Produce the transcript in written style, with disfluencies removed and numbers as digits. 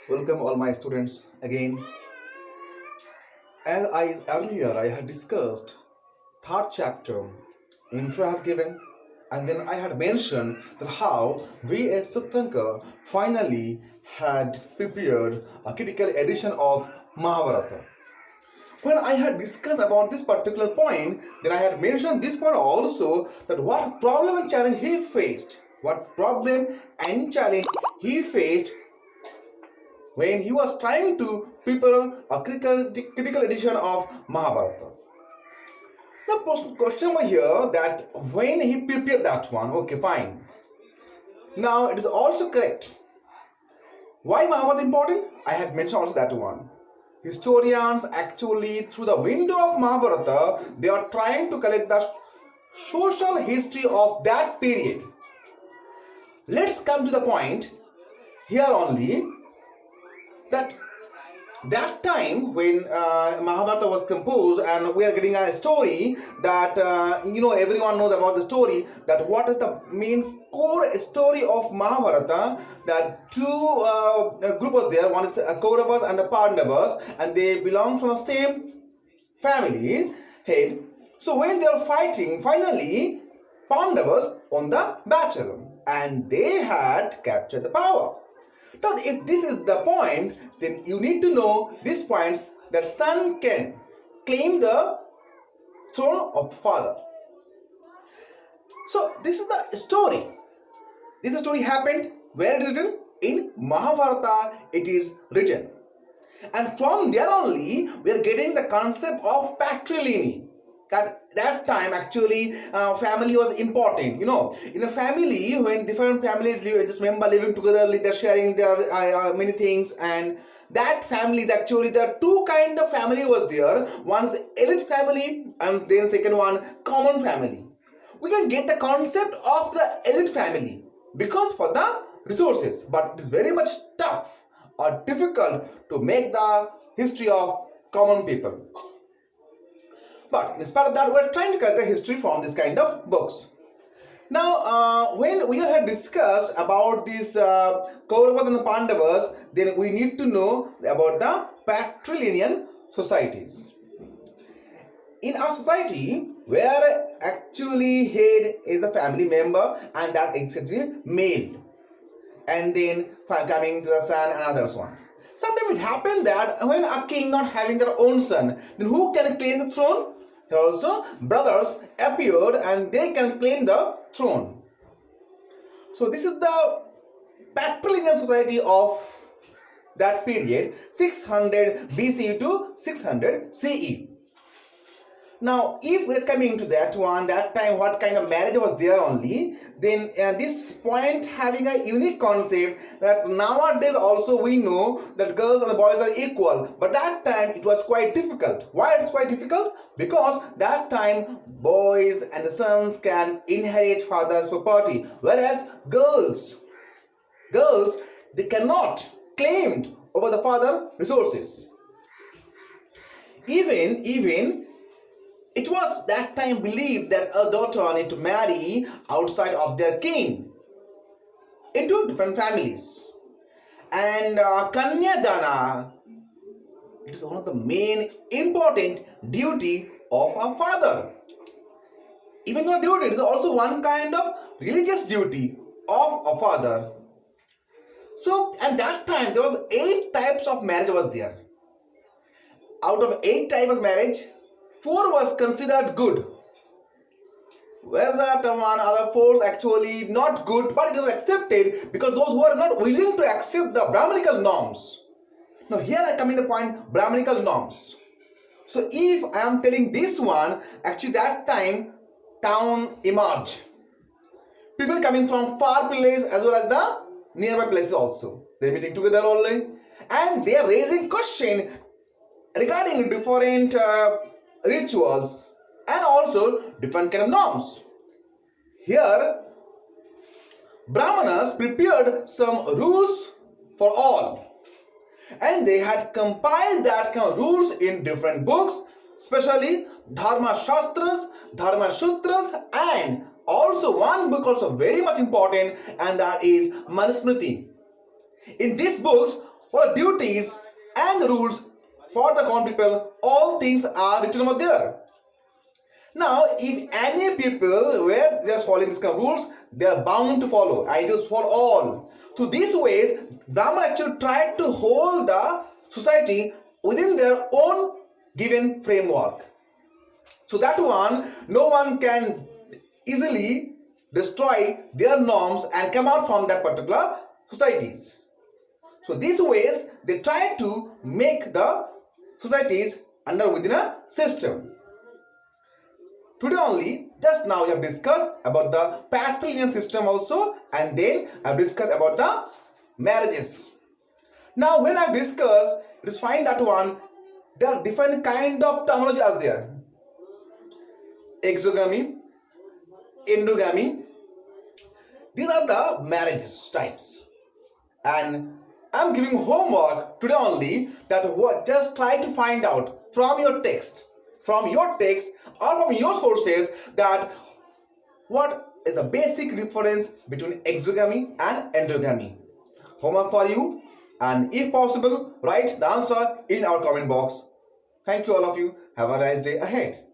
Welcome all my students again. As I earlier I had discussed third chapter intro I have given, and then I had mentioned that how V.S. Subthankar finally had prepared a critical edition of Mahabharata. When I had discussed about this particular point, then I had mentioned this point also, that what problem and challenge he faced, what problem and challenge he faced when he was trying to prepare a critical edition of Mahabharata. The question was here that when he prepared that one, okay, fine. Now it is also correct. Why Mahabharata important? I had mentioned also that one. Historians actually, through the window of Mahabharata, they are trying to collect the social history of that period. Let's come to the point here only, that time when Mahabharata was composed, and we are getting a story that everyone knows about the story, that what is the main core story of Mahabharata, that two group was there, one is Kauravas and the Pandavas, and they belong from the same family head. So when they are fighting, finally Pandavas won the battle and they had captured the power. Now, if this is the point, then you need to know these points, that son can claim the throne of father. So this is the story. This story happened. Where it is written? In Mahabharata it is written. And from there only we are getting the concept of patrilineal. That time actually family was important. In a family, when different families live, just member living together, they're sharing their many things, and that family is actually, there are two kind of family was there. One is elite family, and then second one common family. We can get the concept of the elite family because for the resources, but it is very much tough or difficult to make the history of common people. But in spite of that, we're trying to collect the history from this kind of books. Now, when we had discussed about these Kauravas and the Pandavas, then we need to know about the patrilineal societies. In our society, where actually head is the family member, and that is actually male, and then coming to the son and others one. Sometimes it happens that when a king not having their own son, then who can claim the throne? Here also brothers appeared and they can claim the throne. So this is the patrilineal society of that period, 600 BCE to 600 CE. Now, if we're coming to that one, that time what kind of marriage was there only, then this point having a unique concept, that nowadays also we know that girls and the boys are equal, but that time it was quite difficult. Why it's quite difficult? Because that time boys and the sons can inherit father's property, whereas girls they cannot claim over the father resources. Even it was that time believed that a daughter need to marry outside of their king into different families. And Kanyadana, it is one of the main important duty of a father. Even not duty, it is also one kind of religious duty of a father. So at that time there was 8 types of marriage was there. Out of 8 types of marriage, 4 was considered good, whereas that one other 4 actually not good, but it was accepted because those who are not willing to accept the Brahmanical norms. Now here I come in the point, Brahmanical norms. So if I am telling this one, actually that time town emerged. People coming from far places as well as the nearby places also. They are meeting together only, and they are raising question regarding different rituals and also different kind of norms. Here Brahmanas prepared some rules for all, and they had compiled that kind of rules in different books, especially Dharma Shastras, Dharma Sutras, and also one book also very much important, and that is Manusmriti. In these books, what are duties and rules for the common people, all things are written over there. Now, if any people were just following these kind of rules, they are bound to follow, and it was for all. So these ways, Brahman actually tried to hold the society within their own given framework. So that one, no one can easily destroy their norms and come out from that particular societies. So these ways, they try to make the societies under within a system. Today only, just now we have discussed about the patrilineal system also, and then I have discussed about the marriages. Now when I have discussed, it is fine that one, there are different kind of terminology as there. Exogamy, endogamy, these are the marriages types. And I am giving homework today only that what just try to find out from your text or from your sources that what is the basic difference between exogamy and endogamy. Homework for you, and if possible, write the answer in our comment box. Thank you all of you. Have a nice day ahead.